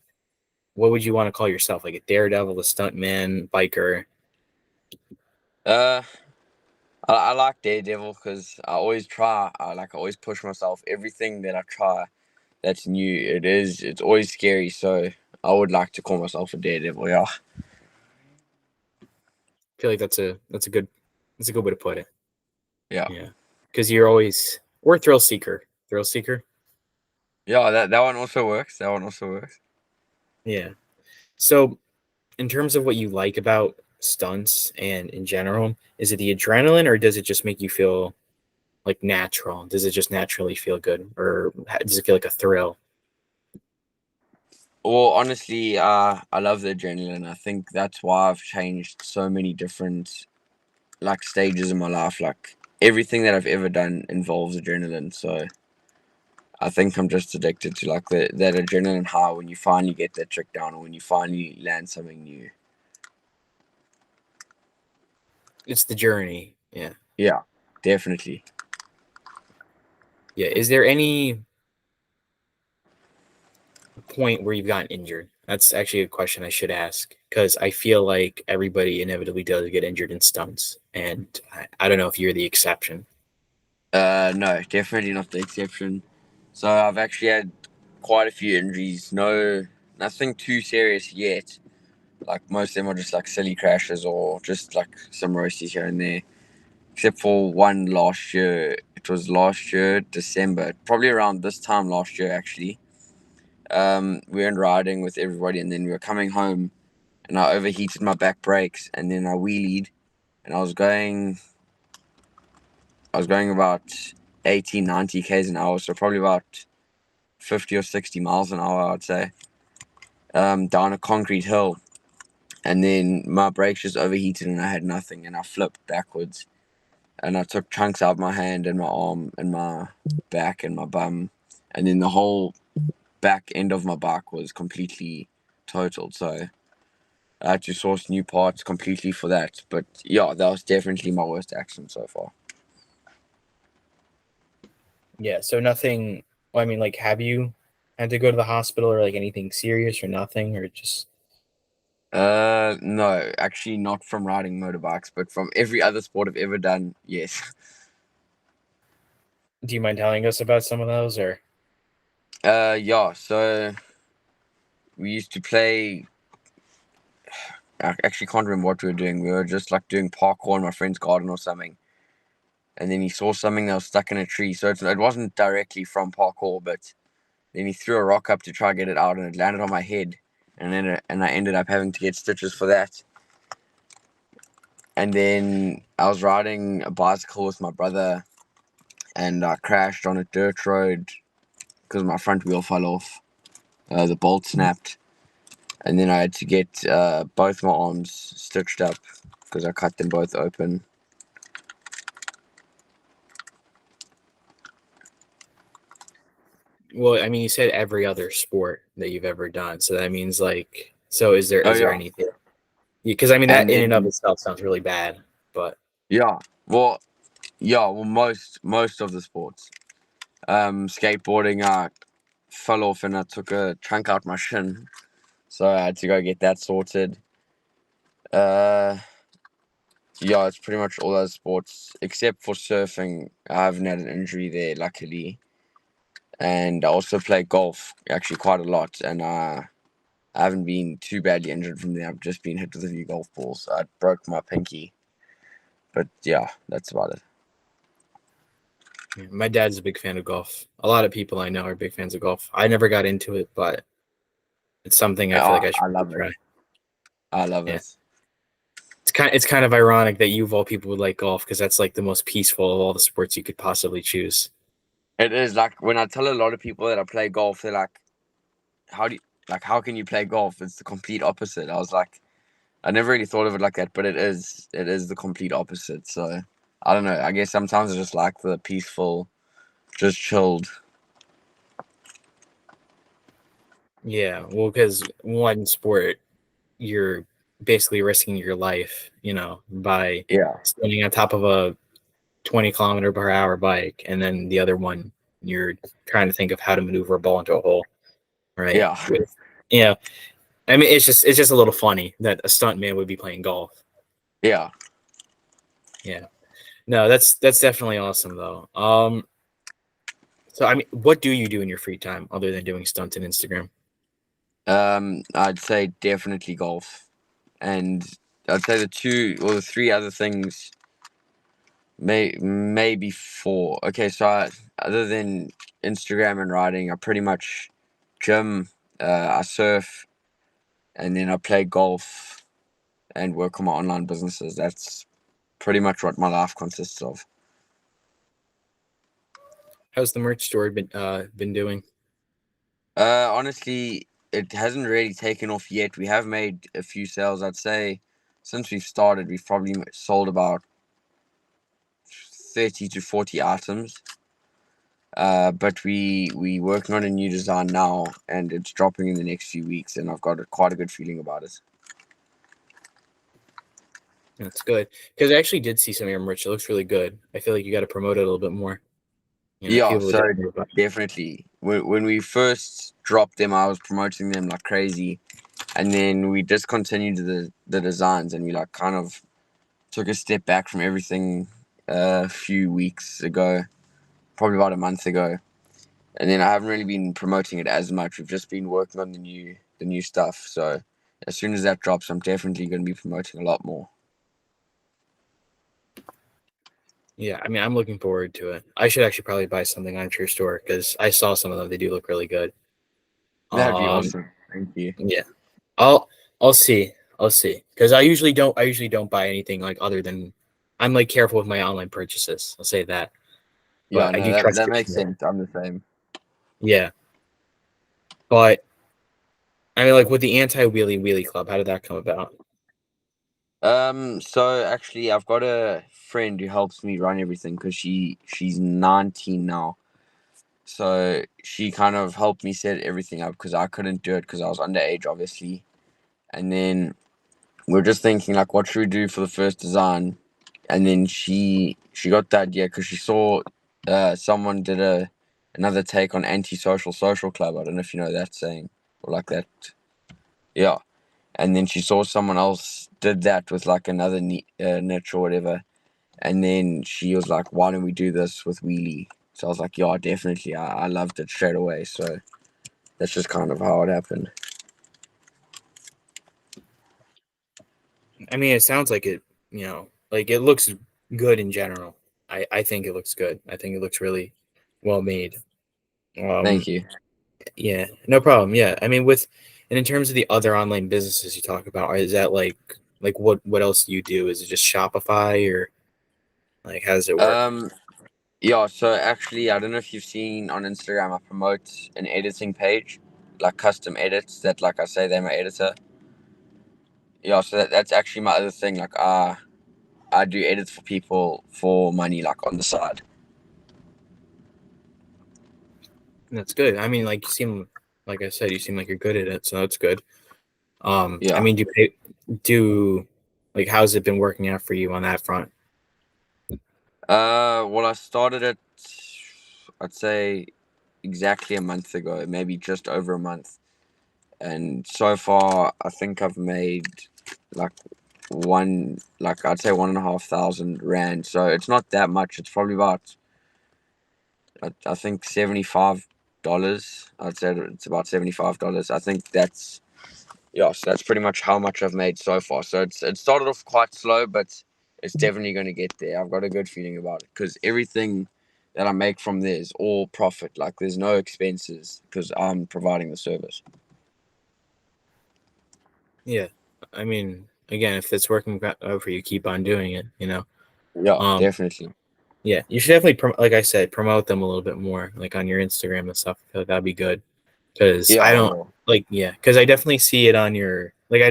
what would you want to call yourself? Like a daredevil, a stuntman, biker? Uh, I like Daredevil because I always try. I always push myself. Everything that I try that's new, it's always scary. So I would like to call myself a Daredevil. Yeah, I feel like that's a good way to put it. yeah, Yeah. Because you're always or thrill seeker. Thrill seeker. yeah. That one also works. That one also works. Yeah. So in terms of what you like about stunts and in general, is it the adrenaline or does it just make you feel like natural? Does it just naturally feel good or does it feel like a thrill? Well, honestly, I love the adrenaline. I think that's why I've changed so many different like stages in my life. Like everything that I've ever done involves adrenaline. So I think I'm just addicted to like that adrenaline high when you finally get that trick down or when you finally land something new. It's the journey. Yeah. Yeah, definitely. Yeah. Is there any point where you've gotten injured? That's actually a question I should ask because I feel like everybody inevitably does get injured in stunts. And I don't know if you're the exception. No, definitely not the exception. So I've actually had quite a few injuries. No, nothing too serious yet. Like most of them are just like silly crashes or just like some roasties here and there. Except for one last year. It was last year, December, probably around this time last year actually. We went riding with everybody, and then we were coming home, and I overheated my back brakes, and then I wheelied, and I was going about 80, 90 k's an hour, so probably about 50 or 60 miles an hour, I'd say, down a concrete hill. And then my brakes just overheated and I had nothing, and I flipped backwards. And I took chunks out of my hand and my arm and my back and my bum. And then the whole back end of my bike was completely totaled. So I had to source new parts completely for that. But yeah, that was definitely my worst accident so far. Yeah. So nothing. Well, I mean, like, have you had to go to the hospital or like anything serious or nothing, or just? No, actually not from riding motorbikes, but from every other sport I've ever done, yes. Do you mind telling us about some of those, or? Yeah, so we used to play. I actually can't remember what we were doing. We were just like doing parkour in my friend's garden or something. And then he saw something that was stuck in a tree. So it wasn't directly from parkour, but then he threw a rock up to try to get it out, and it landed on my head. And I ended up having to get stitches for that. And then I was riding a bicycle with my brother, and I crashed on a dirt road because my front wheel fell off. The bolt snapped, and then I had to get both my arms stitched up because I cut them both open. Well, I mean, you said every other sport that you've ever done, so that means like, so is there Oh is there yeah, anything? Because I mean, that and in and of then itself sounds really bad, but yeah, well, most of the sports. Skateboarding, I fell off and I took a chunk out my shin, so I had to go get that sorted. Uh, yeah, it's pretty much all those sports except for surfing. I haven't had an injury there, luckily, and I also play golf actually quite a lot, and I haven't been too badly injured from there. I've just been hit with a few golf balls. I broke my pinky, but yeah, that's about it. yeah, my dad's a big fan of golf. A lot of people I know are big fans of golf. I never got into it, but it's something I feel like I should I really love it. try. I love Yeah, it. it's kind of ironic that you of all people would like golf because that's like the most peaceful of all the sports you could possibly choose. It is like when I tell a lot of people that I play golf, they're like, "How do you, like how can you play golf?" It's the complete opposite. I was like, I never really thought of it like that, but it is the complete opposite. So I don't know. I guess sometimes I just like the peaceful, just chilled. Yeah, well, because one sport you're basically risking your life, by Yeah, standing on top of a 20 kilometer per hour bike, and then the other one you're trying to think of how to maneuver a ball into a hole, right? yeah, With, you know, I mean, it's just a little funny that a stuntman would be playing golf. yeah. Yeah, no, that's definitely awesome though. So I mean, what do you do in your free time other than doing stunts and Instagram? I'd say definitely golf, and I'd say the two or the three other things, maybe four. Okay, so other than Instagram and writing, I pretty much gym, I surf, and then I play golf and work on my online businesses. That's pretty much what my life consists of. How's the merch store been doing? Honestly, it hasn't really taken off yet. We have made a few sales. I'd say since we've started, we've probably sold about 30 to 40 items. But we working on a new design now, and it's dropping in the next few weeks, and I've got quite a good feeling about it. That's good because I actually did see some of your merch. It looks really good. I feel like you got to promote it a little bit more. Yeah, People would so definitely buy. definitely. When we first dropped them, I was promoting them like crazy, and then we discontinued the designs, and we like kind of took a step back from everything a few weeks ago, probably about a month ago, and then I haven't really been promoting it as much. We've just been working on the new stuff. So as soon as that drops, I'm definitely going to be promoting a lot more. Yeah, I mean, I'm looking forward to it. I should actually probably buy something on True Store because I saw some of them. They do look really good. That'd be Um, awesome. Thank you. yeah, I'll I'll see. I'll see because I usually don't buy anything like other than I'm like careful with my online purchases. I'll say that, Yeah, but I no, do that trust that True makes Store. sense. I'm the same. Yeah, but I mean, like with the anti wheelie wheelie club, how did that come about? So actually, I've got a friend who helps me run everything because she's 19 now. So she kind of helped me set everything up because I couldn't do it because I was underage, obviously. And then we're just thinking like, what should we do for the first design? And then she got the idea because she saw someone did another take on antisocial social club. I don't know if you know that saying or like that. Yeah. And then she saw someone else did that with like another niche or whatever. And then she was like, why don't we do this with wheelie? So I was like, yeah, definitely. I loved it straight away. So that's just kind of how it happened. I mean, it sounds like it. Like it looks good in general. I think it looks good. I think it looks really well made. Thank Um, you. yeah, no problem. Yeah, I mean, and in terms of the other online businesses you talk about, is that like what else do you do? Is it just Shopify or like how does it work? Um, yeah, so actually, I don't know if you've seen on Instagram, I promote an editing page, like custom edits that, like I say, they're my editor. Yeah, so that's actually my other thing. Like, I do edits for people for money, like on the side. That's good. I mean, like you seem like I said, you seem like you're good at it, so that's good. I Yeah. mean, do like how's it been working out for you on that front? Well, I started it, I'd say exactly a month ago, maybe just over a month. And so far, I think I've made like like I'd say 1,500 rand. So it's not that much. It's probably about, I think $75. I'd say it's about $75. I think that's, yeah, so that's pretty much how much I've made so far. So it started off quite slow, but it's definitely going to get there. I've got a good feeling about it because everything that I make from there is all profit. Like there's no expenses because I'm providing the service. Yeah, I mean, again, if it's working out for you, keep on doing it. Yeah, Um, definitely. yeah, you should definitely, like I said, promote them a little bit more, like on your Instagram and stuff. I feel like that'd be good because Yeah, I I don't will. like, yeah, because I definitely see it on your, like, I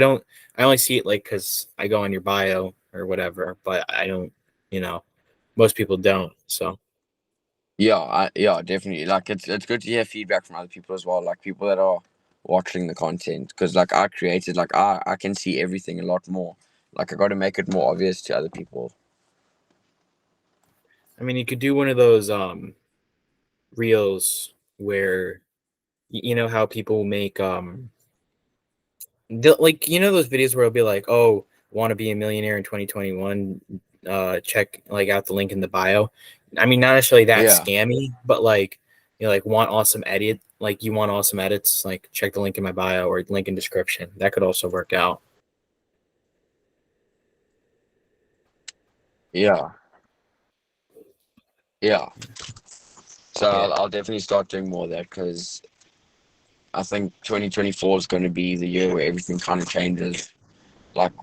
only see it like because I go on your bio or whatever, but I don't, you know, most people don't. So Yeah, definitely. Like it's good to hear feedback from other people as well, like people that are watching the content. Because like I created, like I can see everything a lot more. Like I got to make it more obvious to other people. I mean, you could do one of those reels where you know how people make like those videos where it'll be like, oh, want to be a millionaire in 2021, check like out the link in the bio. I mean, not necessarily that Yeah, scammy, but like like want awesome edit, like you want awesome edits, like check the link in my bio or link in description. That could also work out. yeah, yeah. So Yeah, I'll definitely start doing more of that because I think 2024 is going to be the year where everything kind of changes. Like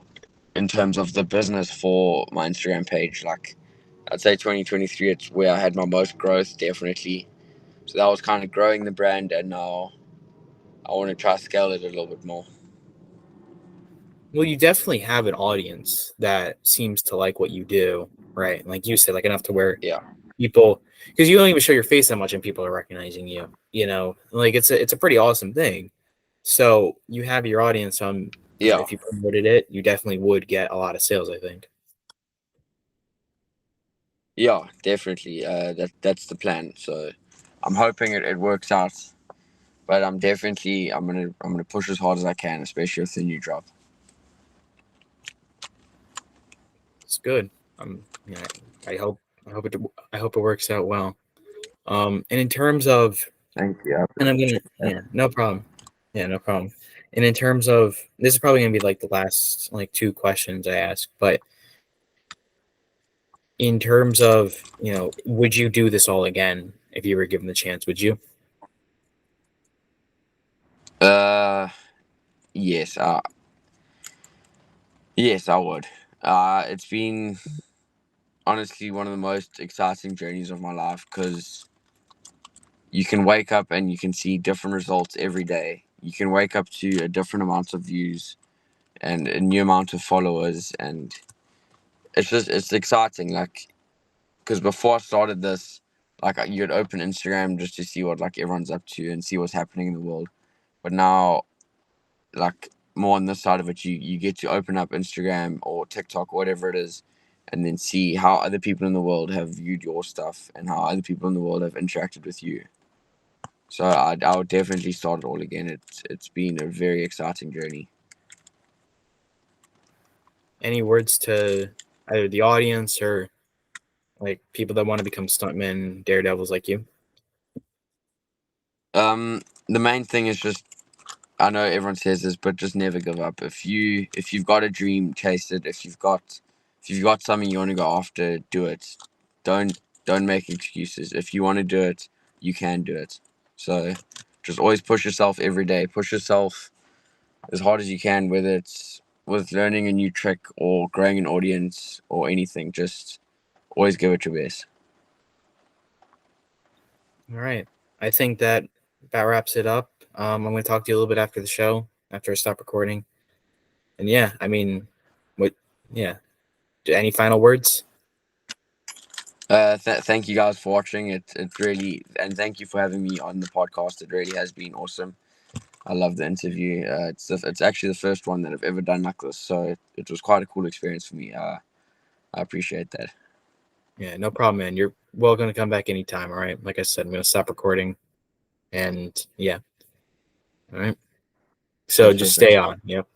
in terms of the business for my Instagram page, like I'd say 2023, it's where I had my most growth, definitely. So that was kind of growing the brand, and now I want to try scale it a little bit more. well, you definitely have an audience that seems to like what you do, right? Like you said, like enough to where Yeah, people, because you don't even show your face that much and people are recognizing you, like it's a pretty awesome thing. So you have your audience on, yeah, if you promoted it, you definitely would get a lot of sales, I think. yeah, definitely. That's the plan. So I'm hoping it works out. But I'm gonna push as hard as I can, especially with the new job. It's good. Yeah, I hope I hope it works out well. And in terms of, Thank you. I and I'm gonna, appreciate that. yeah, no problem. Yeah, no problem. And in terms of, this is probably gonna be like the last like two questions I ask, but in terms of, would you do this all again if you were given the chance? Would you? Yes. Yes, I would. It's been honestly one of the most exciting journeys of my life because you can wake up and you can see different results every day. You can wake up to a different amount of views and a new amount of followers, and it's exciting. Like, because before I started this, like you'd open Instagram just to see what like everyone's up to and see what's happening in the world. But now, like more on this side of it, you get to open up Instagram or TikTok or whatever it is, and then see how other people in the world have viewed your stuff and how other people in the world have interacted with you. So I would definitely start it all again. It's been a very exciting journey. Any words to either the audience or like people that want to become stuntmen, daredevils like you? The main thing is just, I know everyone says this, but just never give up. If you've got a dream, chase it. If you've got something you want to go after, do it. Don't make excuses. If you want to do it, you can do it. So just always push yourself every day. Push yourself as hard as you can, whether it's with learning a new trick or growing an audience or anything. Just always give it your best. All right. I think that wraps it up. I'm going to talk to you a little bit after the show, after I stop recording. And yeah, I mean, what, yeah. Any final words? Thank you guys for watching. It really, and thank you for having me on the podcast. It really has been awesome. I love the interview. It's actually the first one that I've ever done like this, so it was quite a cool experience for me. I appreciate that. Yeah, no problem, man. You're welcome to come back anytime. All right. Like I said, I'm going to stop recording. And yeah. All right. So That's just perfect. stay on. Yep.